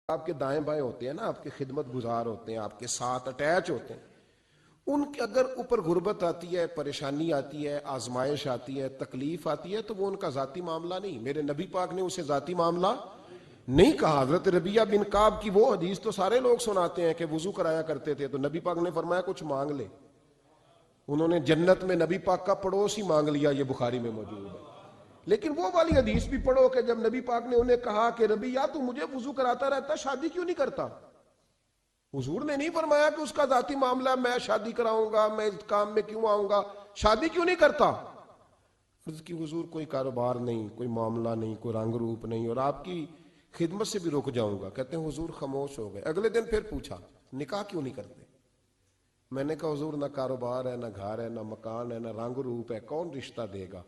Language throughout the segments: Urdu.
آپ کے دائیں بائیں ہوتے ہیں نا، آپ کے خدمت گزار ہوتے ہیں، آپ کے ساتھ اٹیچ ہوتے ہیں، ان کے اگر اوپر غربت آتی ہے، پریشانی آتی ہے، آزمائش آتی ہے، تکلیف آتی ہے، تو وہ ان کا ذاتی معاملہ نہیں. میرے نبی پاک نے اسے ذاتی معاملہ نہیں کہا. حضرت ربیعہ بن کعب کی وہ حدیث تو سارے لوگ سناتے ہیں کہ وضو کرایا کرتے تھے تو نبی پاک نے فرمایا کچھ مانگ لے. انہوں نے جنت میں نبی پاک کا پڑوس ہی مانگ لیا، یہ بخاری میں موجود ہے. لیکن وہ والی حدیث بھی پڑھو کہ جب نبی پاک نے انہیں کہا کہ ربیعہ تو مجھے وضو کراتا رہتا، شادی کیوں نہیں کرتا؟ حضور نے نہیں فرمایا کہ اس کا ذاتی معاملہ میں شادی کراؤں گا، میں اس کام میں کیوں آؤں گا، شادی کیوں نہیں کرتا؟ عرض کی حضور کوئی کاروبار نہیں، کوئی معاملہ نہیں، کوئی رنگ روپ نہیں، اور آپ کی خدمت سے بھی رک جاؤں گا. کہتے ہیں حضور خاموش ہو گئے. اگلے دن پھر پوچھا نکاح کیوں نہیں کرتے؟ میں نے کہا حضور نہ کاروبار ہے، نہ گھر ہے، نہ مکان ہے، نہ رنگ روپ ہے، کون رشتہ دے گا؟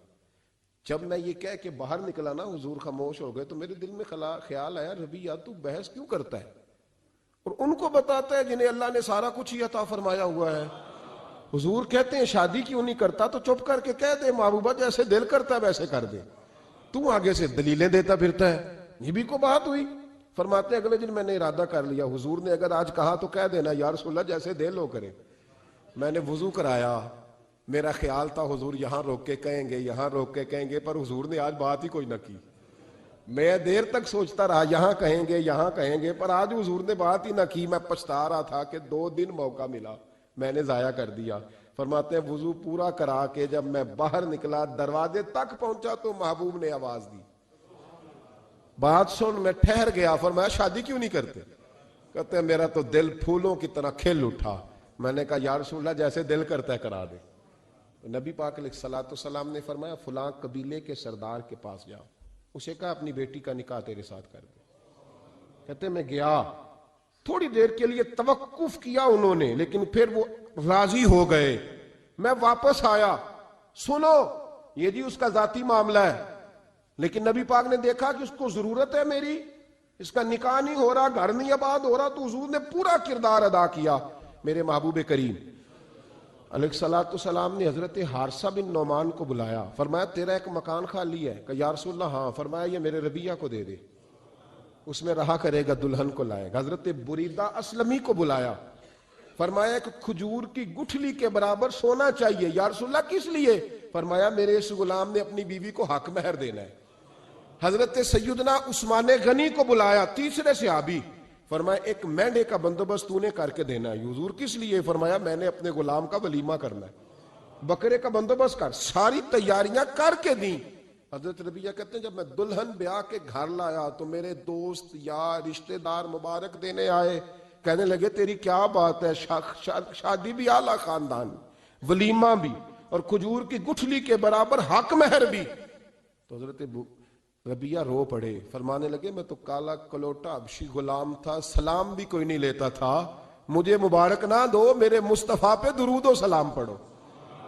جب میں یہ کہہ کے باہر نکلا نا حضور خاموش ہو گئے، تو میرے دل میں خیال آیا ربیعہ تو بحث کیوں کرتا ہے اور ان کو بتاتا ہے جنہیں اللہ نے سارا کچھ ہی عطا فرمایا ہوا ہے. حضور کہتے ہیں شادی کیوں نہیں کرتا؟ تو چپ کر کے کہہ دے محبوبہ جیسے دل کرتا ہے ویسے کر دے، تو آگے سے دلیلیں دیتا پھرتا ہے. یہ بھی کو بات ہوئی. فرماتے ہیں اگلے دن میں نے ارادہ کر لیا، حضور نے اگر آج کہا تو کہہ دینا یا رسول اللہ جیسے دل ہو کرے. میں نے وضو کرایا، میرا خیال تھا حضور یہاں روک کے کہیں گے، یہاں روک کے کہیں گے، پر حضور نے آج بات ہی کوئی نہ کی. میں دیر تک سوچتا رہا یہاں کہیں گے، یہاں کہیں گے، پر آج حضور نے بات ہی نہ کی. میں پچھتا رہا تھا کہ 2 دن موقع ملا میں نے ضائع کر دیا. فرماتے ہیں وضو پورا کرا کے جب میں باہر نکلا، دروازے تک پہنچا تو محبوب نے آواز دی، بات سن. میں ٹھہر گیا. فرمایا شادی کیوں نہیں کرتے؟ کہتے ہیں میرا تو دل پھولوں کی طرح کھل اٹھا. میں نے کہا یا رسول اللہ جیسے دل کرتا ہے کرا دے. نبی پاک علیہ الصلوۃ والسلام نے فرمایا فلاں قبیلے کے سردار کے پاس جاؤ، اسے کہا اپنی بیٹی کا نکاح تیرے ساتھ کر دے. کہتے میں گیا، تھوڑی دیر کے لیے توقف کیا انہوں نے، لیکن پھر وہ راضی ہو گئے. میں واپس آیا، سنو یہ جی اس کا ذاتی معاملہ ہے، لیکن نبی پاک نے دیکھا کہ اس کو ضرورت ہے میری، اس کا نکاح نہیں ہو رہا، گھر نہیں آباد ہو رہا، تو حضور نے پورا کردار ادا کیا. میرے محبوب کریم علیہ الصلوۃ والسلام نے حضرت حارثہ بن نعمان کو بلایا. فرمایا تیرا ایک مکان خالی ہے؟ کہ یا رسول اللہ ہاں. فرمایا یہ میرے ربیعہ کو دے دے، اس میں رہا کرے گا، دلہن کو لائے گا. حضرت بریدہ اسلمی کو بلایا. فرمایا ایک کھجور کی گٹھلی کے برابر سونا چاہیے. یا رسول اللہ کس لیے؟ فرمایا میرے اس غلام نے اپنی بیوی کو حق مہر دینا ہے. حضرت سیدنا عثمان غنی کو بلایا، تیسرے صحابی. فرمایا ایک مینڈے کا بندوبست تو نے کر کے دینا ہے. حضور کس لیے؟ فرمایا میں نے اپنے غلام کا ولیمہ کرنا ہے، بکرے کا بندوبست کر. ساری تیاریاں کر کے دیں. حضرت ربیعہ کہتے ہیں جب میں دلہن بیاہ کے گھر لایا تو میرے دوست یار رشتہ دار مبارک دینے آئے. کہنے لگے تیری کیا بات ہے، شادی بھی اعلیٰ خاندان، ولیمہ بھی، اور کھجور کی گٹھلی کے برابر حق مہر بھی. تو حضرت ربیعہ رو پڑے. فرمانے لگے میں تو کالا کلوٹا حبشی غلام تھا، سلام بھی کوئی نہیں لیتا تھا، مجھے مبارک نہ دو، میرے مصطفیٰ پہ درود و سلام پڑھو.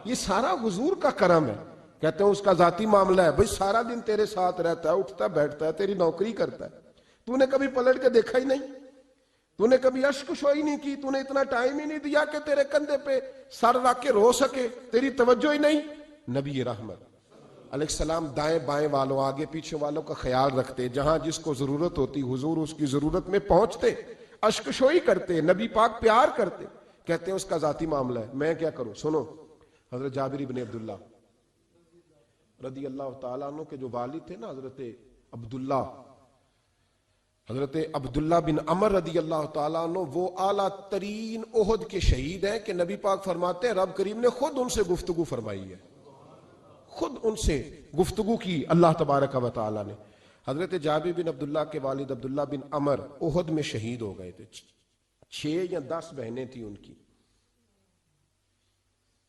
یہ سارا حضور کا کرم ہے. کہتے ہیں اس کا ذاتی معاملہ ہے، بھئی سارا دن تیرے ساتھ رہتا ہے، اٹھتا بیٹھتا ہے، تیری نوکری کرتا ہے، تو نے کبھی پلٹ کے دیکھا ہی نہیں، تو نے کبھی اشک شوئی نہیں کی، تو نے اتنا ٹائم ہی نہیں دیا کہ تیرے کندھے پہ سر رکھ کے رو سکے، تیری توجہ ہی نہیں. نبی رحمت علیہ السلام دائیں بائیں والوں، آگے پیچھے والوں کا خیال رکھتے، جہاں جس کو ضرورت ہوتی حضور اس کی ضرورت میں پہنچتے، اشک شوئی کرتے، نبی پاک پیار کرتے. کہتے ہیں اس کا ذاتی معاملہ ہے، میں کیا کروں؟ سنو حضرت جابر بن عبداللہ رضی اللہ تعالیٰ عنہ کے جو والد تھے نا حضرت عبداللہ بن عمر رضی اللہ تعالیٰ عنہ، وہ اعلیٰ ترین احد کے شہید ہیں کہ نبی پاک فرماتے ہیں رب کریم نے خود ان سے گفتگو فرمائی ہے، خود ان سے گفتگو کی اللہ تبارک و تعالیٰ نے. حضرت جابر بن عبداللہ کے والد عبداللہ بن عمر احد میں شہید ہو گئے تھے. 6 یا 10 بہنیں تھیں ان کی،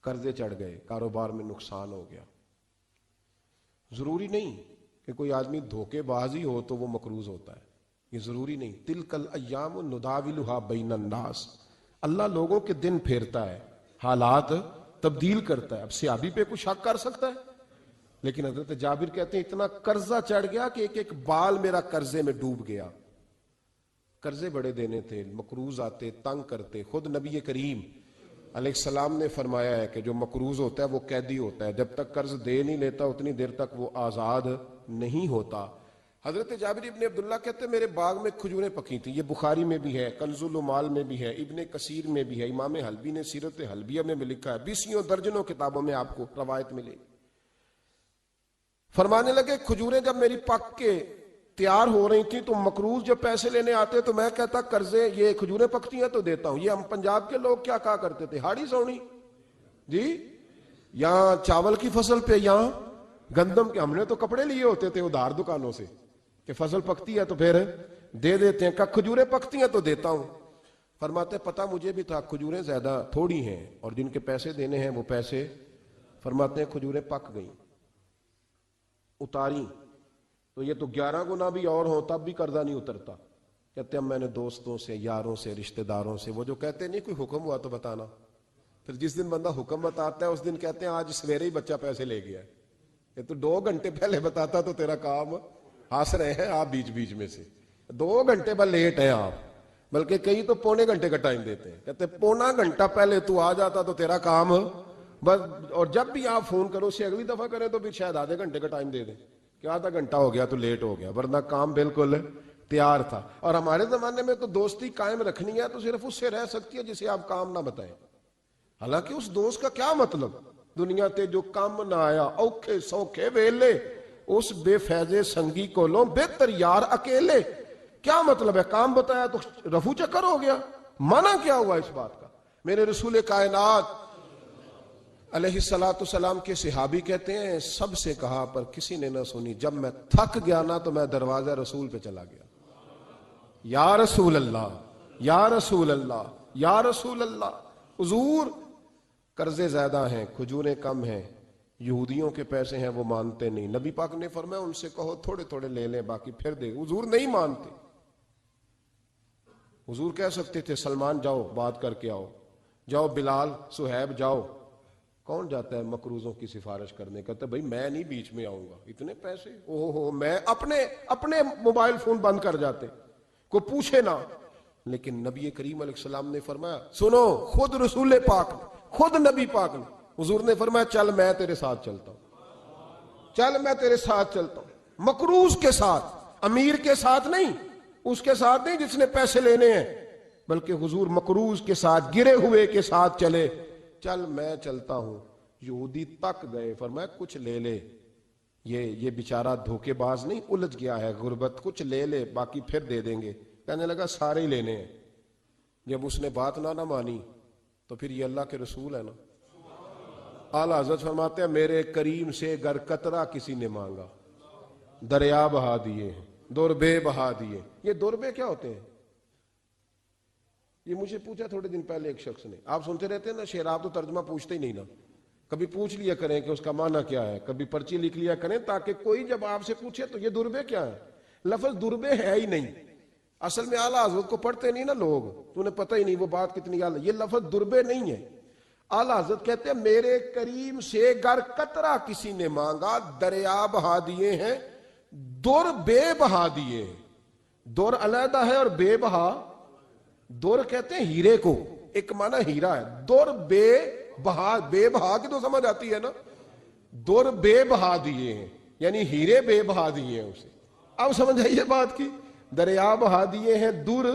قرضے چڑھ گئے، کاروبار میں نقصان ہو گیا. ضروری نہیں کہ کوئی آدمی دھوکے بازی ہو تو وہ مقروض ہوتا ہے، یہ ضروری نہیں. تلک الایام نداولھا بین الناس، اللہ لوگوں کے دن پھیرتا ہے، حالات تبدیل کرتا ہے. اب صحابی پہ کچھ شک کر سکتا ہے؟ لیکن حضرت جابر کہتے ہیں اتنا قرضہ چڑھ گیا کہ ایک ایک بال میرا قرضے میں ڈوب گیا. قرضے بڑے دینے تھے، مقروض آتے، تنگ کرتے. خود نبی کریم علیہ السلام نے فرمایا ہے کہ جو مقروض ہوتا ہے وہ قیدی ہوتا ہے، جب تک قرض دے نہیں لیتا اتنی دیر تک وہ آزاد نہیں ہوتا. حضرت جابر ابن عبداللہ کہتے ہیں میرے باغ میں کھجوریں پکی تھیں. یہ بخاری میں بھی ہے، کنز المال میں بھی ہے، ابن کثیر میں بھی ہے، امام حلبی نے سیرت حلبیہ میں بھی لکھا ہے، بیسیوں درجنوں کتابوں میں آپ کو روایت ملے. فرمانے لگے کھجوریں جب میری پک کے تیار ہو رہی تھیں تو مقروض جب پیسے لینے آتے تو میں کہتا قرضے یہ کھجوریں پکتی ہیں تو دیتا ہوں. یہ ہم پنجاب کے لوگ کیا کہا کرتے تھے؟ ہاڑی سونی جی، یہاں چاول کی فصل پہ، یہاں گندم کے. ہم نے تو کپڑے لیے ہوتے تھے ادھار دکانوں سے کہ فصل پکتی ہے تو پھر دے دیتے ہیں، کہ کھجوریں پکتی ہیں تو دیتا ہوں. فرماتے پتہ مجھے بھی تھا کھجوریں زیادہ تھوڑی ہیں اور جن کے پیسے دینے ہیں وہ پیسے. فرماتے ہیں کھجوریں پک گئیں، اتاری تو یہ تو 11 گنا بھی اور ہوں تب بھی قرضہ نہیں اترتا. کہتے ہیں میں نے دوستوں سے، یاروں سے، رشتہ داروں سے، وہ جو کہتے نہیں کوئی حکم ہوا تو بتانا، پھر جس دن بندہ حکم بتاتا ہے اس دن کہتے ہیں آج سویرے ہی بچہ پیسے لے گیا ہے. یہ تو 2 گھنٹے پہلے بتاتا تو تیرا کام ہنس رہے ہیں آپ بیچ بیچ میں سے. 2 گھنٹے بعد لیٹ ہیں آپ، بلکہ کئی تو پونے گھنٹے کا ٹائم دیتے ہیں. کہتے ہیں پونا گھنٹہ پہلے تو آ جاتا تو تیرا کام بس. اور جب بھی آپ فون کرو سے اگلی دفعہ کریں تو پھر شاید آدھے گھنٹے کا ٹائم دے دیں کہ آدھا گھنٹہ ہو گیا تو لیٹ ہو گیا، ورنہ کام بالکل تیار تھا. اور ہمارے زمانے میں تو دوستی قائم رکھنی ہے تو صرف اس سے رہ سکتی ہے جسے آپ کام نہ بتائیں. حالانکہ اس دوست کا کیا مطلب؟ دنیا تے جو کام نہ آیا اوکھے سوکھے ویلے، اس بے فیضے سنگی کو لو بہتر یار اکیلے. کیا مطلب ہے؟ کام بتایا تو رفو چکر ہو گیا. منع کیا ہوا اس بات کا؟ میرے رسول کائنات علیہ السلام کے صحابی کہتے ہیں سب سے کہا پر کسی نے نہ سنی. جب میں تھک گیا نا تو میں دروازہ رسول پہ چلا گیا. یا رسول اللہ، یا رسول اللہ، یا رسول اللہ. حضور قرضے زیادہ ہیں، کھجوریں کم ہیں، یہودیوں کے پیسے ہیں وہ مانتے نہیں. نبی پاک نے فرمایا ان سے کہو تھوڑے تھوڑے لے لیں باقی پھر دے. حضور نہیں مانتے. حضور کہہ سکتے تھے سلمان جاؤ بات کر کے آؤ، جاؤ بلال، صہیب جاؤ. کون جاتا ہے مقروضوں کی سفارش کرنے؟ کہتا ہے بھائی میں نہیں بیچ میں آؤں گا، اتنے پیسے اوہ میں اپنے موبائل فون بند کر جاتے، کوئی پوچھے نہ. لیکن نبی کریم علیہ السلام نے فرمایا سنو، خود رسول پاک نے، خود نبی پاک نے، حضور نے فرمایا چل میں تیرے ساتھ چلتا ہوں، چل میں تیرے ساتھ چلتا ہوں. مقروض کے ساتھ، امیر کے ساتھ نہیں، اس کے ساتھ نہیں جس نے پیسے لینے ہیں، بلکہ حضور مقروض کے ساتھ، گرے ہوئے کے ساتھ چلے. چل میں چلتا ہوں. یہودی تک گئے، فرمایا کچھ لے لے، یہ بیچارہ دھوکے باز نہیں الجھ گیا ہے غربت، کچھ لے لے باقی پھر دے دیں گے. کہنے لگا سارے ہی لینے ہیں. جب اس نے بات نہ مانی تو پھر یہ اللہ کے رسول ہے نا. اعلیٰ حضرت فرماتے ہیں میرے کریم سے گر قطرہ کسی نے مانگا دریا بہا دیے ہیں، دربے بہا دیے. یہ دربے کیا ہوتے ہیں؟ یہ مجھے پوچھا تھوڑے دن پہلے ایک شخص نے. آپ سنتے رہتے ہیں نا شعر، آپ تو ترجمہ پوچھتے ہی نہیں نا. کبھی پوچھ لیا کریں کہ اس کا معنی کیا ہے، کبھی پرچی لکھ لیا کریں تاکہ کوئی جب آپ سے پوچھے تو یہ دربے کیا ہے. لفظ دربے ہے ہی نہیں اصل میں. اعلیٰ حضرت کو پڑھتے نہیں نا لوگ تو انہیں پتہ ہی نہیں وہ بات کتنی اعلیٰ. یہ لفظ دربے نہیں ہے. اعلیٰ حضرت کہتے ہیں میرے کریم سے گر قطرہ کسی نے مانگا دریا بہا دیے ہیں، در بے بہا دیے ہیں. در علیحدہ ہے اور بے بہا. در کہتے ہیں ہیرے کو، ایک معنی ہیرا ہے. در بے بہا، بے بہا کی تو سمجھ آتی ہے نا. در بے بہا دیے ہیں یعنی ہیرے بے بہا دیے ہیں اسے. اب سمجھ آئیے بات کی. دریا بہا دیے ہیں، در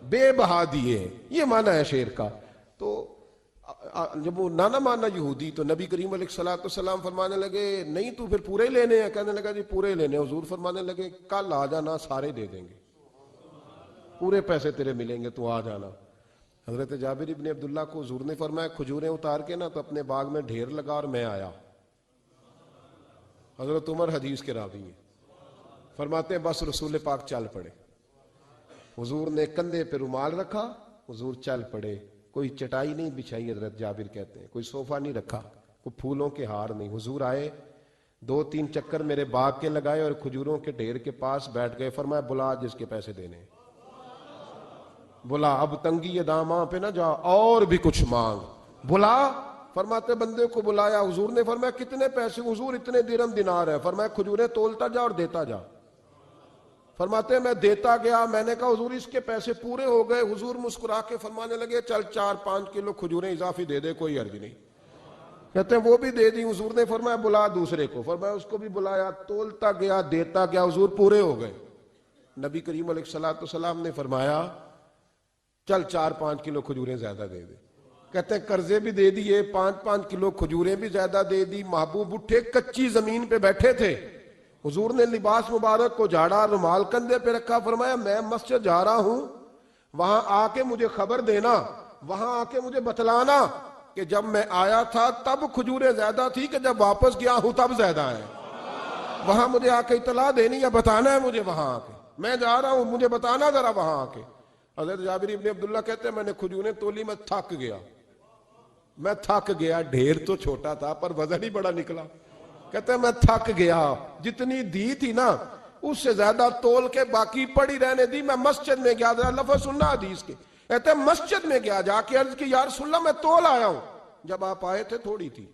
بے بہا دیے ہیں، یہ معنی ہے شعر کا. تو جب وہ نانا مانا یہودی تو نبی کریم علیہ السلام فرمانے لگے نہیں تو پھر پورے لینے ہیں؟ کہنے لگا جی پورے لینے. حضور فرمانے لگے کل آ جانا سارے دے دیں گے، پورے پیسے تیرے ملیں گے، تو آ جانا. حضرت جابر ابن عبداللہ کو حضور نے فرمایا کھجوریں اتار کے نا تو اپنے باغ میں ڈھیر لگا اور میں آیا. حضرت عمر حدیث کے راوی ہیں، فرماتے ہیں بس رسول پاک چل پڑے. حضور نے کندھے پہ رومال رکھا، حضور چل پڑے. کوئی چٹائی نہیں بچھائی، حضرت جابر کہتے ہیں کوئی صوفہ نہیں رکھا، کوئی پھولوں کے ہار نہیں. حضور آئے، 2-3 چکر میرے باغ کے لگائے اور کھجوروں کے ڈھیر کے پاس بیٹھ گئے. فرمایا بلا جس کے پیسے دینے، بلا، اب تنگی داماں پہ نہ جا اور بھی کچھ مانگ، بلا. فرماتے بندے کو بلایا. حضور نے فرمایا کتنے پیسے؟ حضور اتنے درہم دینار ہے. فرمایا کھجوریں تولتا جا اور دیتا جا. فرماتے میں دیتا گیا. میں نے کہا حضور اس کے پیسے پورے ہو گئے. حضور مسکرا کے فرمانے لگے چل 4-5 کلو کھجوریں اضافی دے دے، کوئی عرض نہیں. کہتے ہیں وہ بھی دے دی. حضور نے فرمایا بلا دوسرے کو. فرمایا اس کو بھی بلایا, تولتا گیا, دیتا گیا, حضور پورے ہو گئے. نبی کریم علیہ الصلوۃ والسلام نے فرمایا چل 4-5 کلو کھجوریں زیادہ دے دے. کہتے ہیں قرضے بھی دے دیے, 5-5 کلو کھجوریں بھی زیادہ دے دی. محبوب اٹھے, کچی زمین پہ بیٹھے تھے. حضور نے لباس مبارک کو جھاڑا, رومال کندھے پہ رکھا. فرمایا میں مسجد جا رہا ہوں, وہاں آ کے مجھے خبر دینا, وہاں آ کے مجھے بتلانا کہ جب میں آیا تھا تب کھجوریں زیادہ تھی کہ جب واپس گیا ہوں تب زیادہ ہے. وہاں مجھے آ کے اطلاع دینی یا بتانا ہے مجھے. وہاں آ کے میں جا رہا ہوں, مجھے بتانا ذرا وہاں آ کے. حضرت جابر ابن عبداللہ کہتے ہیں میں نے کھجوریں تولی, میں تھک گیا. میں تھک گیا, ڈھیر تو چھوٹا تھا پر وزن ہی بڑا نکلا. کہتے ہیں میں تھک گیا, جتنی دی تھی نا اس سے زیادہ تول کے باقی پڑی رہنے دی. میں مسجد میں گیا, لفظ سننا حدیث کے, کہتے ہیں مسجد میں گیا, جا کے عرض کی یا رسول اللہ میں تول آیا ہوں. جب آپ آئے تھے تھوڑی تھی,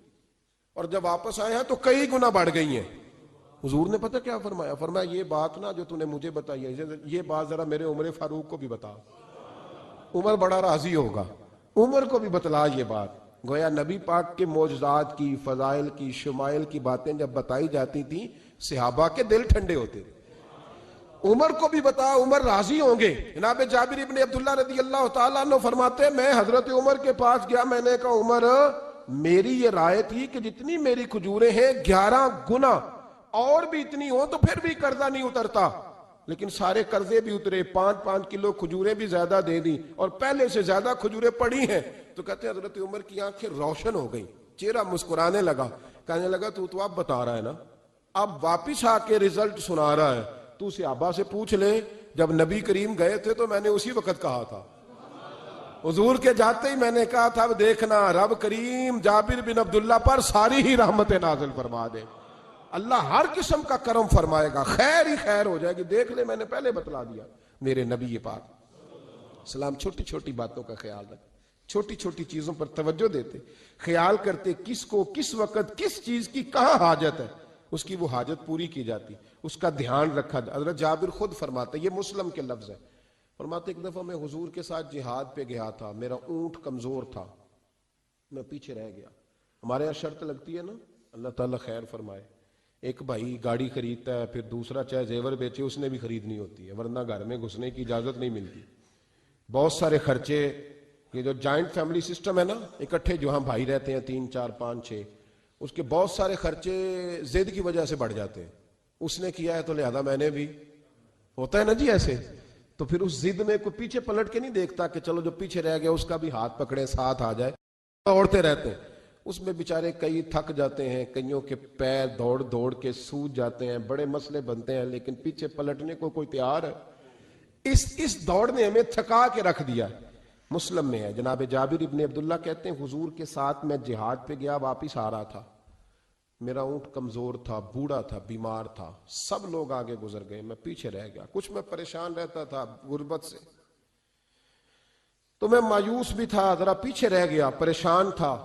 اور جب واپس آئے ہیں تو کئی گنا بڑھ گئی ہیں. حضور نے پتہ کیا فرمایا؟ فرمایا یہ بات نا جو تو نے مجھے بتائی ہے, یہ بات ذرا میرے عمر فاروق کو بھی بتا. عمر بڑا راضی ہوگا, عمر کو بھی بتلا یہ بات. گویا نبی پاک کے معجزات کی, فضائل کی, شمائل کی باتیں جب بتائی جاتی تھیں صحابہ کے دل ٹھنڈے ہوتے تھے. عمر کو بھی بتا, عمر راضی ہوں گے. جناب جابر ابن عبداللہ رضی اللہ تعالیٰ عنہ فرماتے ہیں میں حضرت عمر کے پاس گیا, میں نے کہا عمر میری یہ رائے تھی کہ جتنی میری کھجوریں ہیں 11 گنا اور بھی اتنی ہو تو پھر بھی قرضہ نہیں اترتا, لیکن سارے قرضے بھی اترے, 5-5 کلو کھجوریں بھی زیادہ دے دی اور پہلے سے زیادہ کھجوریں پڑی ہیں. تو کہتے ہیں حضرت عمر کی آنکھیں روشن ہو گئی, چہرہ مسکرانے لگا, کہنے لگا تو اب بتا رہا ہے نا, اب واپس آ کے رزلٹ سنا رہا ہے, تو صحابہ سے پوچھ لے جب نبی کریم گئے تھے تو میں نے اسی وقت کہا تھا. حضور کے جاتے ہی میں نے کہا تھا اب دیکھنا رب کریم جابر بن عبداللہ پر ساری ہی رحمت نازل فرما دے, اللہ ہر قسم کا کرم فرمائے گا, خیر ہی خیر ہو جائے گی. دیکھ لے میں نے پہلے بتلا دیا. میرے نبی پاک سلام چھوٹی چھوٹی باتوں کا خیال رکھ, چھوٹی چھوٹی چیزوں پر توجہ دیتے, خیال کرتے کس کو کس وقت کس چیز کی کہاں حاجت ہے, اس کی وہ حاجت پوری کی جاتی, اس کا دھیان رکھا. حضرت جابر خود فرماتے, یہ مسلم کے لفظ ہے, فرماتے ایک دفعہ میں حضور کے ساتھ جہاد پہ گیا تھا, میرا اونٹ کمزور تھا, میں پیچھے رہ گیا. ہمارے یہاں شرط لگتی ہے نا, اللہ تعالیٰ خیر فرمائے, ایک بھائی گاڑی خریدتا ہے پھر دوسرا چاہے زیور بیچے اس نے بھی خریدنی ہوتی ہے, ورنہ گھر میں گھسنے کی اجازت نہیں ملتی. بہت سارے خرچے, یہ جو جوائنٹ فیملی سسٹم ہے نا, اکٹھے جو ہاں بھائی رہتے ہیں 3, 4, 5, 6, اس کے بہت سارے خرچے ضد کی وجہ سے بڑھ جاتے ہیں. اس نے کیا ہے تو لہذا میں نے بھی, ہوتا ہے نا جی ایسے. تو پھر اس ضد میں کوئی پیچھے پلٹ کے نہیں دیکھتا کہ چلو جو پیچھے رہ گیا اس کا بھی ہاتھ پکڑے ساتھ آ جائے, دوڑتے رہتے ہیں. اس میں بیچارے کئی تھک جاتے ہیں, کئیوں کے پیر دوڑ دوڑ کے سوج جاتے ہیں, بڑے مسئلے بنتے ہیں, لیکن پیچھے پلٹنے کو کوئی تیار ہے؟ اس دوڑ نے ہمیں تھکا کے رکھ دیا. مسلم میں ہے, جناب جابر ابن عبداللہ کہتے ہیں حضور کے ساتھ میں جہاد پہ گیا, واپس آ رہا تھا, میرا اونٹ کمزور تھا, بوڑھا تھا, بیمار تھا, سب لوگ آگے گزر گئے, میں پیچھے رہ گیا. کچھ میں پریشان رہتا تھا غربت سے, تو میں مایوس بھی تھا, ذرا پیچھے رہ گیا, پریشان تھا.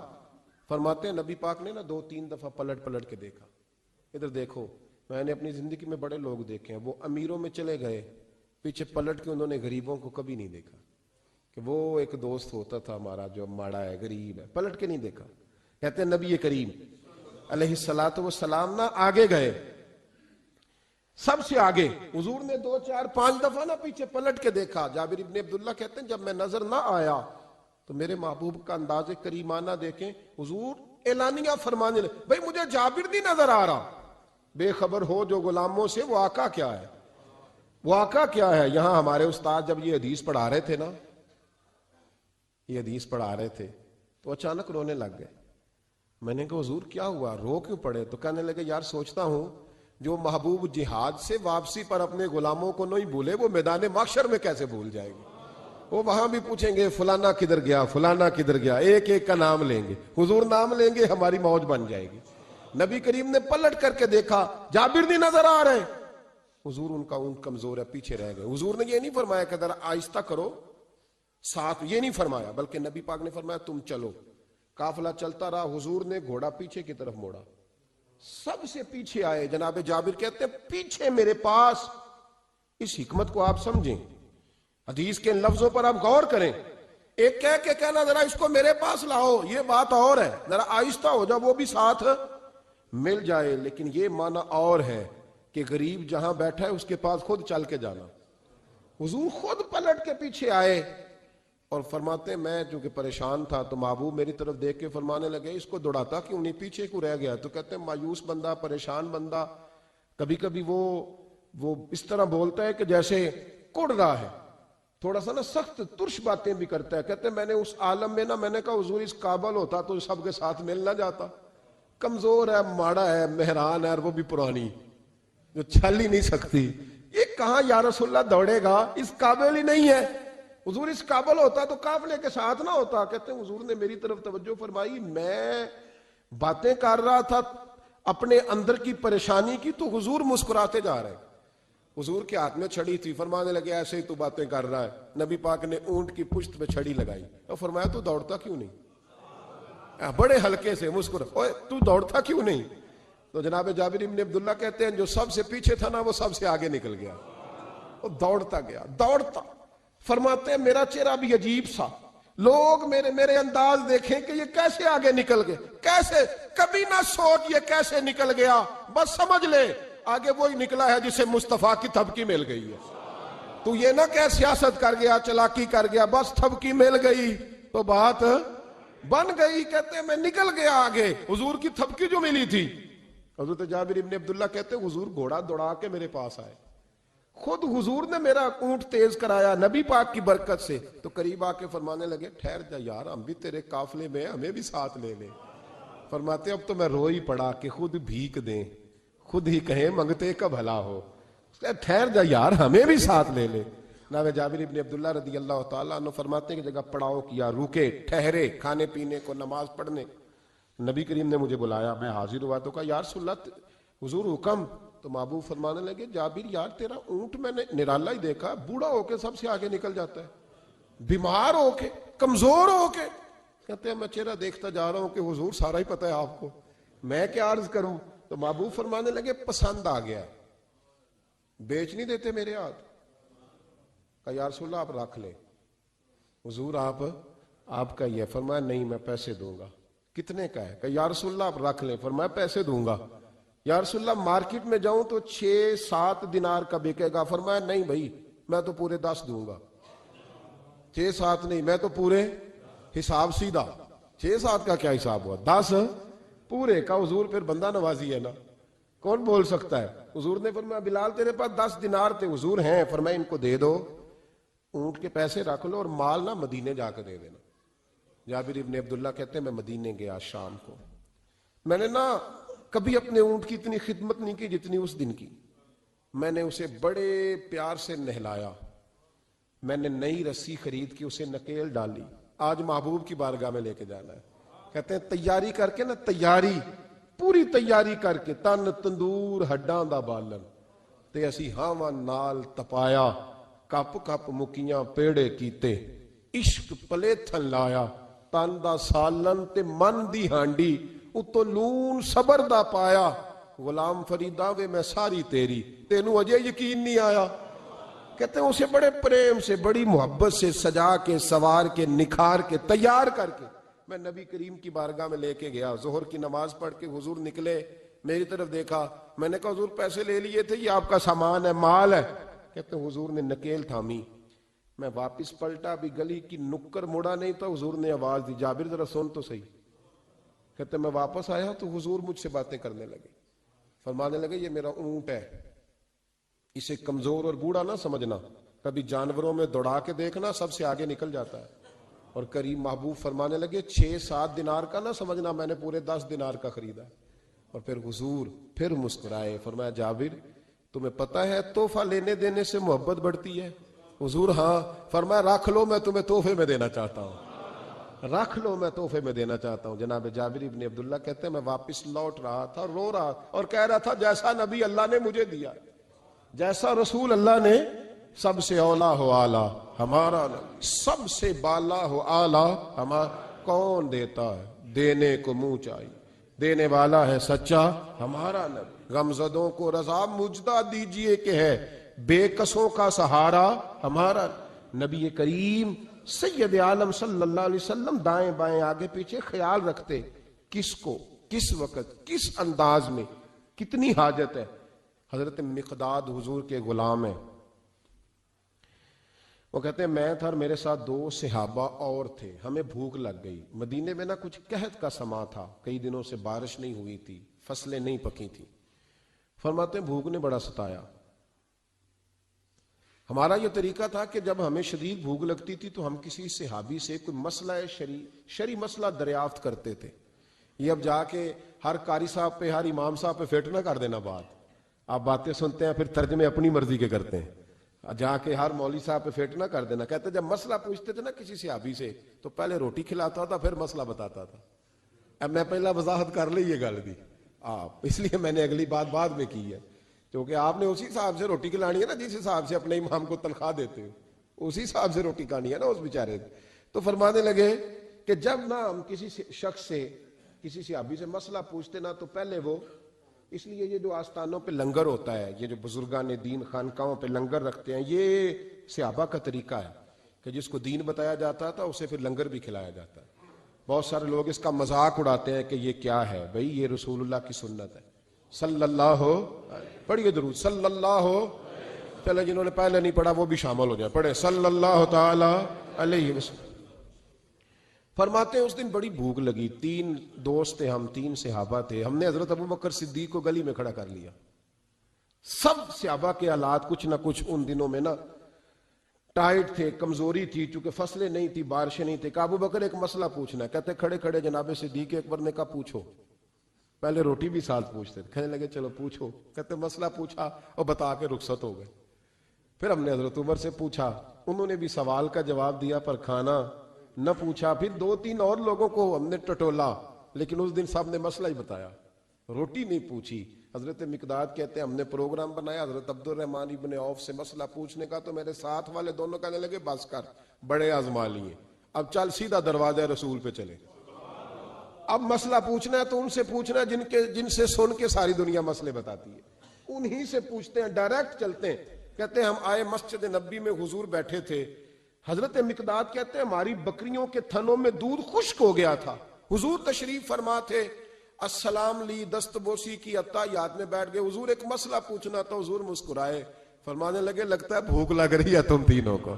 فرماتے ہیں نبی پاک نے نا 2-3 دفعہ پلٹ کے دیکھا, ادھر دیکھو. میں نے اپنی زندگی میں بڑے لوگ دیکھے ہیں, وہ امیروں میں چلے گئے, پیچھے پلٹ کے انہوں نے غریبوں کو کبھی نہیں دیکھا کہ وہ ایک دوست ہوتا تھا ہمارا جو ماڑا ہے, غریب ہے, پلٹ کے نہیں دیکھا. کہتے ہیں نبی کریم علیہ الصلوۃ والسلام نا آگے گئے, سب سے آگے. حضور نے 2, 4, 5 دفعہ نا پیچھے پلٹ کے دیکھا. جابر ابن عبداللہ کہتے ہیں جب میں نظر نہ آیا تو میرے محبوب کا انداز کریمانہ دیکھیں, حضور اعلانیہ فرمانے لگے, بھئی مجھے جابر نہیں نظر آ رہا, بے خبر ہو جو غلاموں سے, وہ آقا کیا ہے, وہ آقا کیا ہے. یہاں ہمارے استاد جب یہ حدیث پڑھا رہے تھے نا, یہ حدیث پڑھا رہے تھے تو اچانک رونے لگ گئے. میں نے کہا حضور کیا ہوا, رو کیوں پڑے؟ تو کہنے لگے یار سوچتا ہوں جو محبوب جہاد سے واپسی پر اپنے غلاموں کو نہیں بھولے, وہ میدان محشر میں کیسے بھول جائے گی. وہ وہاں بھی پوچھیں گے فلانا کدھر گیا, فلانا کدھر گیا, ایک ایک کا نام لیں گے. حضور نام لیں گے, ہماری موج بن جائے گی. نبی کریم نے پلٹ کر کے دیکھا, جابر نہیں نظر آ رہے. حضور ان کا اونٹ کمزور ہے, پیچھے رہ گئے. حضور نے یہ نہیں فرمایا کہ ذرا آہستہ کرو ساتھ, یہ نہیں فرمایا, بلکہ نبی پاک نے فرمایا تم چلو. قافلہ چلتا رہا, حضور نے گھوڑا پیچھے کی طرف موڑا, سب سے پیچھے آئے. جناب جابر کہتے ہیں پیچھے میرے پاس. اس حکمت کو آپ سمجھیں, حدیث کے ان لفظوں پر آپ غور کریں. ایک کہہ کے کہنا ذرا اس کو میرے پاس لاؤ یہ بات اور ہے، ذرا آہستہ ہو جا، وہ بھی ساتھ مل جائے، لیکن یہ معنی اور ہے کہ غریب جہاں بیٹھا ہے اس کے پاس خود چل کے جانا۔ حضور خود پلٹ کے پیچھے آئے اور فرماتے ہیں میں چونکہ پریشان تھا تو محبوب میری طرف دیکھ کے فرمانے لگے اس کو دوڑاتا کیوں نہیں، پیچھے کو رہ گیا؟ تو کہتے ہیں مایوس بندہ، پریشان بندہ کبھی کبھی وہ اس طرح بولتا ہے کہ جیسے کڑ رہا ہے، تھوڑا سا نا سخت ترش باتیں بھی کرتا ہے۔ کہتے ہیں میں نے اس عالم میں نا، میں نے کہا حضور اس قابل ہوتا تو سب کے ساتھ مل نہ جاتا، کمزور ہے، ماڑا ہے، مہران ہے، اور وہ بھی پرانی جو چھل ہی نہیں سکتی، یہ کہاں یا رسول اللہ دوڑے گا، اس قابل ہی نہیں ہے۔ حضور اس قابل ہوتا تو قافلے کے ساتھ نہ ہوتا۔ کہتے ہیں حضور نے میری طرف توجہ فرمائی، میں باتیں کر رہا تھا اپنے اندر کی پریشانی کی، تو حضور مسکراتے جا رہے ہیں۔ حضور کے ہاتھ میں چھڑی تھی، فرمانے لگے ایسے ہی تو باتیں کر رہا ہے۔ نبی پاک نے اونٹ کی پشت پہ چھڑی لگائی اور فرمایا تو دوڑتا کیوں نہیں؟ بڑے ہلکے سے مسکرا، اوے تو دوڑتا کیوں نہیں؟ تو جناب جابر ابن عبداللہ کہتے ہیں جو سب سے پیچھے تھا نا وہ سب سے آگے نکل گیا، وہ دوڑتا گیا، دوڑتا۔ فرماتے ہیں میرا چہرہ بھی عجیب سا، لوگ میرے انداز دیکھیں کہ یہ کیسے آگے نکل گئے، کیسے، کبھی نہ سوچ یہ کیسے نکل گیا، بس سمجھ لے آگے وہی نکلا ہے جسے مصطفیٰ کی تھپکی مل گئی ہے۔ تو یہ نہ کہ سیاست کر گیا، چلاکی کر گیا، بس تھپکی مل گئی تو بات بن گئی۔ کہتے ہیں میں نکل گیا آگے، حضور کی تھپکی جو ملی تھی۔ حضرت جابر ابن عبداللہ کہتے ہیں حضور گھوڑا دوڑا کے میرے پاس آئے، خود حضور نے میرا اونٹ تیز کرایا نبی پاک کی برکت سے۔ تو قریب آ کے فرمانے لگے ٹھہر جا یار، ہم بھی تیرے قافلے میں، ہمیں بھی ساتھ لے لے۔ فرماتے اب تو میں رو ہی پڑا کہ خود بھیک دیں، خود ہی کہیں منگتے کا بھلا ہو، ٹھہر جا یار ہمیں بھی ساتھ لے لے۔ جناب جابر ابن عبداللہ رضی اللہ تعالیٰ عنہ فرماتے ہیں کہ جگہ پڑاؤ کیا، رکے، ٹھہرے، کھانے پینے کو، نماز پڑھنے۔ نبی کریم نے مجھے بلایا، میں حاضر ہوا تو کہا یا رسول اللہ حضور حکم۔ تو محبوب فرمانے لگے جابر یار تیرا اونٹ میں نے نرالا ہی دیکھا، بوڑھا ہو کے سب سے آگے نکل جاتا ہے، بیمار ہو کے، کمزور ہو کے۔ کہتے ہیں میں چہرہ دیکھتا جا رہا ہوں کہ حضور سارا ہی پتہ ہے آپ کو، میں کیا عرض کروں؟ تو محبوب فرمانے لگے پسند آ گیا، بیچ نہیں دیتے میرے ہاتھ؟ کہا یا رسول اللہ آپ رکھ لیں۔ حضور آپ کا یہ؟ فرمایا نہیں میں پیسے دوں گا۔ کتنے کا ہے؟ کہ یا رسول اللہ آپ رکھ لیں۔ فرمایا پیسے دوں گا۔ یا رسول اللہ مارکیٹ میں جاؤں تو 6-7 دینار کا بکے گا۔ فرمایا نہیں بھائی میں تو پورے 10 دوں گا۔ 6-7 نہیں، میں تو پورے، حساب سیدھا، 6-7 کا کیا حساب ہوا، 10 پورے کا۔ حضور پھر بندہ نوازی ہے نا، کون بول سکتا ہے؟ حضور نے فرمایا بلال تیرے پاس 10 دینار تھے؟ حضور ہیں۔ فرمایا ان کو دے دو، اونٹ کے پیسے رکھ لو اور مال نہ مدینے جا کے دے دینا۔ جابر ابن عبداللہ کہتے ہیں میں مدینے گیا شام کو، میں نے نا کبھی اپنے اونٹ کی اتنی خدمت نہیں کی جتنی اس دن کی۔ میں نے اسے بڑے پیار سے نہلایا، میں نے نئی رسی خرید کے اسے نکیل ڈالی، آج محبوب کی بارگاہ میں لے کے جانا ہے۔ کہتے ہیں تیاری کر کے نا، تیاری پوری تیاری کر کے، تن تندور ہڈاں دا بالن تے اسی ہاواں نال تپایا، کپ کپ مکیاں پیڑے کیتے، عشق پلے تھن لایا، تن دا سالن تے من دی ہانڈی، اتو لون صبر دا پایا، غلام فریدا وے میں ساری تیری، تینوں اجے یقین نہیں آیا۔ کہتے ہیں اسے بڑے پریم سے، بڑی محبت سے سجا کے، سوار کے، نکھار کے، تیار کر کے میں نبی کریم کی بارگاہ میں لے کے گیا۔ ظہر کی نماز پڑھ کے حضور نکلے، میری طرف دیکھا، میں نے کہا حضور پیسے لے لیے تھے، یہ آپ کا سامان ہے، مال ہے؟ کہتے ہیں حضور نے نکیل تھامی، میں واپس پلٹا، بھی گلی کی نکر مڑا نہیں تھا، حضور نے آواز دی جابر ذرا سن تو صحیح۔ کہتے ہیں میں واپس آیا تو حضور مجھ سے باتیں کرنے لگے، فرمانے لگے یہ میرا اونٹ ہے، اسے کمزور اور بوڑھا نہ سمجھنا، کبھی جانوروں میں دوڑا کے دیکھنا سب سے آگے نکل جاتا ہے۔ اور قریب محبوب فرمانے لگے 6-7 دینار کا نہ سمجھنا، میں نے پورے 10 دینار کا خریدا۔ اور پھر حضور پھر مسکرائے، فرمایا جابر تمہیں پتہ ہے تحفہ لینے دینے سے محبت بڑھتی ہے؟ حضور ہاں۔ فرمایا رکھ لو، میں تمہیں تحفے میں دینا چاہتا ہوں، رکھ لو میں تحفے میں دینا چاہتا ہوں۔ جناب جابر ابن عبداللہ کہتے ہیں میں واپس لوٹ رہا تھا، رو رہا اور کہہ رہا تھا جیسا نبی اللہ نے مجھے دیا، جیسا رسول اللہ نے، سب سے اولا ہو آلہ ہمارا نبی، سب سے بالا ہو آلہ ہمارا، کون دیتا ہے دینے کو منہ چاہیے، دینے والا ہے سچا ہمارا نبی، غمزدوں کو رضا مجدہ دیجئے کہ ہے بے کسوں کا سہارا ہمارا نبی کریم سید عالم صلی اللہ علیہ وسلم دائیں بائیں آگے پیچھے خیال رکھتے کس کو کس وقت کس انداز میں کتنی حاجت ہے. حضرت مقداد حضور کے غلام ہیں. وہ کہتے ہیں میں تھا اور میرے ساتھ 2 صحابہ اور تھے. ہمیں بھوک لگ گئی. مدینے میں کچھ قحط کا سما تھا, کئی دنوں سے بارش نہیں ہوئی تھی, فصلیں نہیں پکی تھی. فرماتے ہیں بھوک نے بڑا ستایا. ہمارا یہ طریقہ تھا کہ جب ہمیں شدید بھوک لگتی تھی تو ہم کسی صحابی سے کوئی مسئلہ شرعی مسئلہ دریافت کرتے تھے. یہ اب جا کے ہر قاری صاحب پہ ہر امام صاحب پہ فٹ نہ کر دینا بات. آپ باتیں سنتے ہیں پھر ترجمے اپنی مرضی کے کرتے ہیں. جا کے ہر مولوی صاحب پہ فٹ نہ کر دینا. کہتے جب مسئلہ پوچھتے تھے کسی صحابی سے تو پہلے روٹی کھلاتا تھا پھر مسئلہ بتاتا تھا. اب میں پہلا وضاحت کر لی یہ گل دی آپ, اس لیے میں نے اگلی بات بعد میں کی ہے, کیونکہ آپ نے اسی صاحب سے روٹی کھلانی ہے جس حساب سے اپنے امام کو تنخواہ دیتے ہو, اسی صاحب سے روٹی کھانی ہے اس بیچارے. تو فرمانے لگے کہ جب ہم کسی شخص سے کسی صحابی سے مسئلہ پوچھتے تو پہلے وہ, اس لیے یہ جو آستانوں پہ لنگر ہوتا ہے, یہ جو بزرگان دین خانقاہوں پہ لنگر رکھتے ہیں, یہ صحابہ کا طریقہ ہے کہ جس کو دین بتایا جاتا تھا اسے پھر لنگر بھی کھلایا جاتا ہے. بہت سارے لوگ اس کا مذاق اڑاتے ہیں کہ یہ کیا ہے بھائی, یہ رسول اللہ کی سنت ہے. صلی اللہ ہو, پڑھیے درود صلی اللہ ہو. چلے جنہوں نے پہلے نہیں پڑھا وہ بھی شامل ہو جائے, پڑھے صلی اللہ تعالی علیہ وسلم. فرماتے ہیں اس دن بڑی بھوک لگی. 3 دوست تھے ہم, 3 صحابہ تھے. ہم نے حضرت ابوبکر صدیق کو گلی میں کھڑا کر لیا. سب صحابہ کے حالات کچھ نہ کچھ ان دنوں میں ٹائٹ تھے, کمزوری تھی, چونکہ فصلیں نہیں تھی, بارشیں نہیں تھی. کہ ابوبکر ایک مسئلہ پوچھنا ہے. کہتے کھڑے کھڑے جناب صدیق اکبر نے کہا پوچھو. پہلے روٹی بھی ساتھ پوچھتے تھے, کہنے لگے چلو پوچھو. کہتے مسئلہ پوچھا اور بتا کے رخصت ہو گئے. پھر ہم نے حضرت عمر سے پوچھا, انہوں نے بھی سوال کا جواب دیا پر کھانا نہ پوچھا. پھر 2-3 اور لوگوں کو ہم نے ٹٹولا, لیکن اس دن سب نے مسئلہ ہی بتایا, روٹی نہیں پوچھی. حضرت مقداد کہتے ہیں ہم نے پروگرام بنایا حضرت عبد الرحمن ابن عوف سے مسئلہ پوچھنے کا, تو میرے ساتھ والے دونوں کہنے لگے بس کر, بڑے آزما لیے, اب چل سیدھا دروازہ رسول پہ چلے. اب مسئلہ پوچھنا ہے تو ان سے پوچھنا ہے جن سے سن کے ساری دنیا مسئلے بتاتی ہے, انہی سے پوچھتے ہیں, ڈائریکٹ چلتے ہیں. کہتے ہیں ہم آئے مسجد نبی میں, حضور بیٹھے تھے. حضرت مقداد کہتے ہیں ہماری بکریوں کے تھنوں میں دودھ خشک ہو گیا تھا. حضور تشریف فرما تھے, السلام لی, دست بوسی کی, اتحیات میں بیٹھ گئے. حضور ایک مسئلہ پوچھنا تھا. حضور مسکرائے, فرمانے لگے لگتا ہے بھوک لگ رہی ہے تم تینوں کو,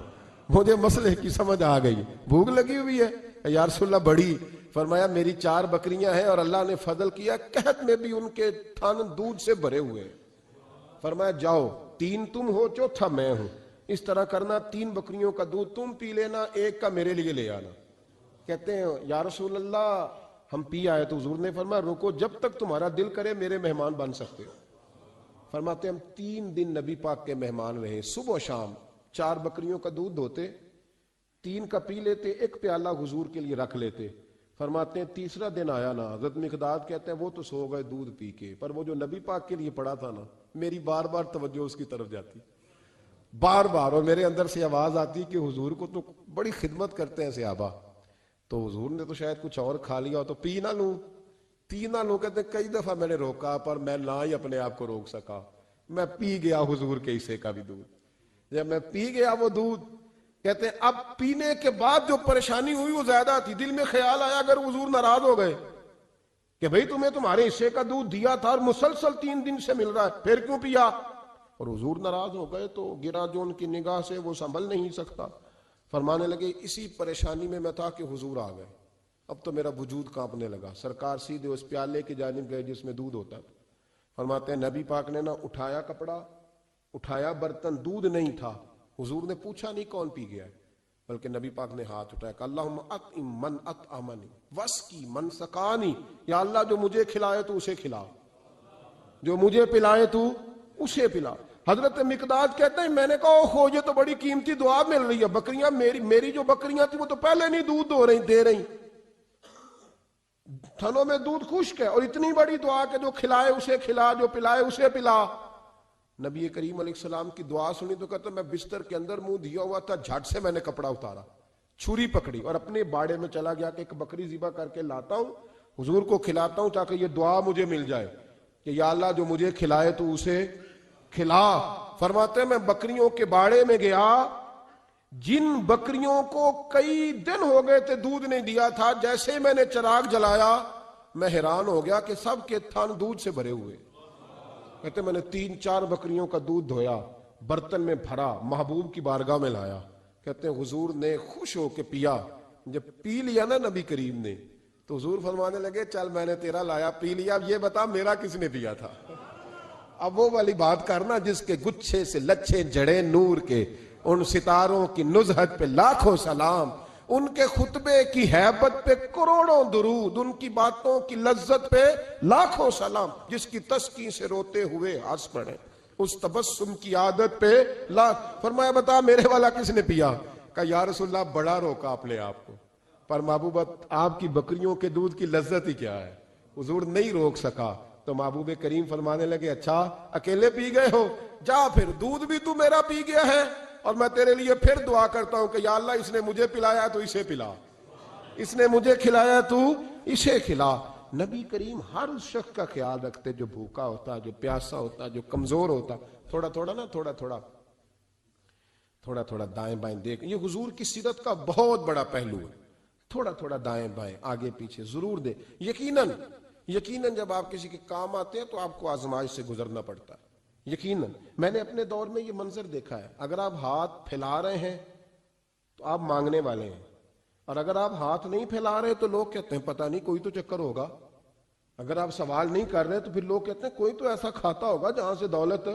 مجھے مسئلے کی سمجھ آ گئی, بھوک لگی ہوئی ہے. یا رسول اللہ بڑی. فرمایا میری 4 بکریاں ہیں اور اللہ نے فضل کیا, قحط میں بھی ان کے تھن دودھ سے بھرے ہوئے. فرمایا جاؤ, 3 تم ہو, چوتھا میں ہوں. اس طرح کرنا, 3 بکریوں کا دودھ تم پی لینا, 1 کا میرے لیے لے آنا. کہتے ہیں یا رسول اللہ ہم پی آئے. تو حضور نے فرمایا رکو, جب تک تمہارا دل کرے میرے مہمان بن سکتے ہو. فرماتے ہم 3 دن نبی پاک کے مہمان رہے. صبح و شام 4 بکریوں کا دودھ دھوتے, 3 کا پی لیتے, 1 پیالہ حضور کے لیے رکھ لیتے. فرماتے ہیں تیسرا دن آیا نا, حضرت مقداد کہتے ہیں وہ تو سو گئے دودھ پی کے, پر وہ جو نبی پاک کے لیے پڑا تھا میری بار بار توجہ اس کی طرف جاتی, بار بار, اور میرے اندر سے آواز آتی کہ حضور کو تو بڑی خدمت کرتے ہیں صحابہ, تو حضور نے تو شاید کچھ اور کھا لیا ہو تو پی نہ لوں. کہتے ہیں کئی دفعہ میں نے روکا پر میں نہ ہی اپنے آپ کو روک سکا, میں پی گیا حضور کے حصے کا بھی دودھ. جب میں پی گیا وہ دودھ, کہتے ہیں اب پینے کے بعد جو پریشانی ہوئی وہ زیادہ تھی. دل میں خیال آیا اگر حضور ناراض ہو گئے کہ بھئی تمہیں تمہارے حصے کا دودھ دیا تھا اور مسلسل 3 دن سے مل رہا ہے, پھر کیوں پیا, اور حضور ناراض ہو گئے تو گرا جو ان کی نگاہ سے وہ سنبھل نہیں سکتا. فرمانے لگے اسی پریشانی میں میں تھا کہ حضور آ گئے, اب تو میرا وجود کانپنے لگا. سرکار سیدھے اس پیالے کی جانب گئے جس میں دودھ ہوتا تھا. فرماتے ہیں نبی پاک نے اٹھایا کپڑا, اٹھایا برتن, دودھ نہیں تھا. حضور نے پوچھا نہیں کون پی گیا ہے, بلکہ نبی پاک نے ہاتھ اٹھایا کہ اللہم اطعم من اطعمنی واسقی من سقانی, یا اللہ جو مجھے کھلائے تو اسے کھلا, جو مجھے پلائے تو اسے پلا. حضرت مقداد کہتے ہیں میں نے کہا اوہ یہ تو بڑی قیمتی دعا مل رہی ہے, بکریاں میری جو بکریاں تھی وہ تو پہلے نہیں دودھ دے رہی, تھنوں میں دودھ خشک ہے, اور اتنی بڑی دعا کہ جو کھلائے اسے کھلا, جو پلائے اسے پلا. نبی کریم علیہ السلام کی دعا سنی تو کہتا میں بستر کے اندر منہ دیا ہوا تھا, جھٹ سے میں نے کپڑا اتارا, چھری پکڑی اور اپنے باڑے میں چلا گیا کہ ایک بکری ذبح کر کے لاتا ہوں, حضور کو کھلاتا ہوں تاکہ یہ دعا مجھے مل جائے کہ یا اللہ جو مجھے کھلائے تو اسے کھلا. فرماتے ہیں میں بکریوں کے باڑے میں گیا, جن بکریوں کو کئی دن ہو گئے تھے دودھ نہیں دیا تھا، جیسے ہی میں نے چراغ جلایا میں حیران ہو گیا کہ سب کے تھن دودھ سے بھرے ہوئے. کہتے میں نے 3-4 بکریوں کا دودھ دھویا، برتن میں بھرا، محبوب کی بارگاہ میں لایا. کہتے ہیں حضور نے خوش ہو کے پیا. جب پی لیا نا نبی کریم نے تو حضور فرمانے لگے چل میں نے تیرا لایا، پی لیا، اب یہ بتا میرا کس نے پیا تھا. اب وہ والی بات کرنا جس کے گچھے سے لچھے جڑے نور کے، ان ستاروں کی نزہت پہ لاکھوں سلام، ان کے خطبے کی ہیبت پہ کروڑوں درود، ان کی باتوں کی لذت پہ لاکھوں سلام، جس کی تسکین سے روتے ہوئے ہنس پڑے، اس تبسم کی عادت پہ لاکھ. فرمایا بتا میرے والا کس نے پیا؟ کہا یا رسول اللہ بڑا روکا اپنے آپ کو، پر محبوب آپ کی بکریوں کے دودھ کی لذت ہی کیا ہے. حضور نہیں روک سکا تو محبوب کریم فرمانے لگے اچھا اکیلے پی گئے ہو، جا پھر دودھ بھی تو میرا پی گیا ہے، اور میں تیرے لیے پھر دعا کرتا ہوں کہ یا اللہ اس نے مجھے پلایا تو اسے پلا، اس نے مجھے کھلایا تو اسے کھلا. نبی کریم ہر اس شخص کا خیال رکھتے جو بھوکا ہوتا، جو پیاسا ہوتا، جو کمزور ہوتا. تھوڑا تھوڑا دائیں بائیں دیکھ، یہ حضور کی سیرت کا بہت بڑا پہلو ہے. تھوڑا تھوڑا دائیں بائیں آگے پیچھے ضرور دے. یقیناً جب آپ کسی کے کام آتے ہیں تو آپ کو آزمائش سے گزرنا پڑتا ہے. یقیناً میں نے اپنے دور میں یہ منظر دیکھا ہے، اگر آپ ہاتھ پھیلا رہے ہیں تو آپ مانگنے والے ہیں، اور اگر آپ ہاتھ نہیں پھیلا رہے تو لوگ کہتے ہیں پتہ نہیں کوئی تو چکر ہوگا. اگر آپ سوال نہیں کر رہے تو پھر لوگ کہتے ہیں کوئی تو ایسا کھاتا ہوگا جہاں سے دولت،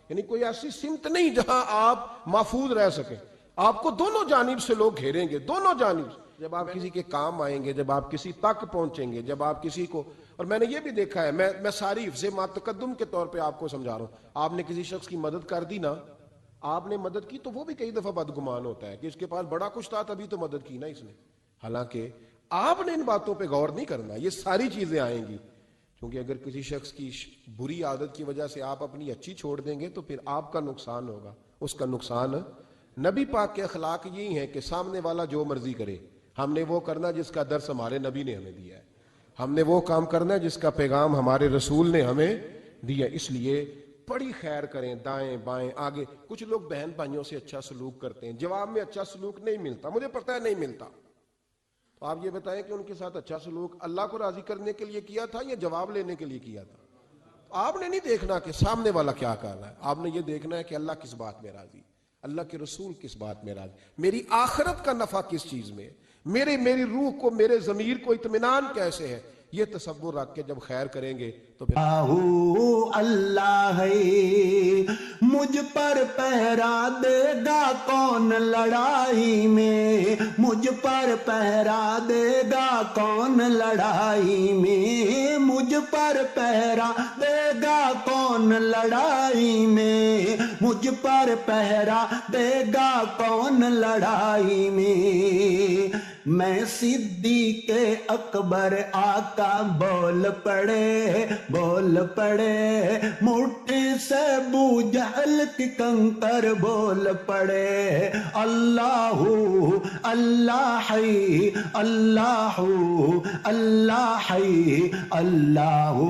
یعنی کوئی ایسی سمت نہیں جہاں آپ محفوظ رہ سکیں. آپ کو دونوں جانب سے لوگ گھیریں گے، دونوں جانب سے. جب آپ کسی کے کام آئیں گے، جب آپ کسی تک پہنچیں گے، جب آپ کسی کو، اور میں نے یہ بھی دیکھا ہے، میں ساری حفظ ما تقدم کے طور پہ آپ کو سمجھا رہا ہوں. آپ نے کسی شخص کی مدد کر دی نا، آپ نے مدد کی تو وہ بھی کئی دفعہ بدگمان ہوتا ہے کہ اس کے پاس بڑا کچھ تھا تبھی تو مدد کی نا اس نے. حالانکہ آپ نے ان باتوں پہ غور نہیں کرنا، یہ ساری چیزیں آئیں گی. کیونکہ اگر کسی شخص کی بری عادت کی وجہ سے آپ اپنی اچھی چھوڑ دیں گے تو پھر آپ کا نقصان ہوگا، اس کا نقصان. نبی پاک کے اخلاق یہی ہیں کہ سامنے والا جو مرضی کرے، ہم نے وہ کرنا جس کا درس ہمارے نبی نے ہمیں دیا ہے، ہم نے وہ کام کرنا ہے جس کا پیغام ہمارے رسول نے ہمیں دیا. اس لیے بڑی خیر کریں، دائیں بائیں آگے. کچھ لوگ بہن بھائیوں سے اچھا سلوک کرتے ہیں، جواب میں اچھا سلوک نہیں ملتا، مجھے پتہ ہے نہیں ملتا، تو آپ یہ بتائیں کہ ان کے ساتھ اچھا سلوک اللہ کو راضی کرنے کے لیے کیا تھا یا جواب لینے کے لیے کیا تھا؟ آپ نے نہیں دیکھنا کہ سامنے والا کیا کر رہا ہے، آپ نے یہ دیکھنا ہے کہ اللہ کس بات میں راضی، اللہ کے رسول کس بات میں راضی، میری آخرت کا نفع کس چیز میں ہے، میری روح کو، میرے ضمیر کو اطمینان کیسے ہے. یہ تصور رکھ کے جب خیر کریں گے تو پھر اللہ ہے مجھ پر پہرا دے گا کون لڑائی میں، مجھ پر پہرا دے گا کون لڑائی میں، مجھ پر پہرا دے گا کون لڑائی میں، مجھ پر پہرا دے گا کون لڑائی میں. میں صدیق اکبر آقا بول پڑے مٹھی سے ابو جہل کی کنکر بول پڑے. اللہ اللہ اللہ اللہ اللہ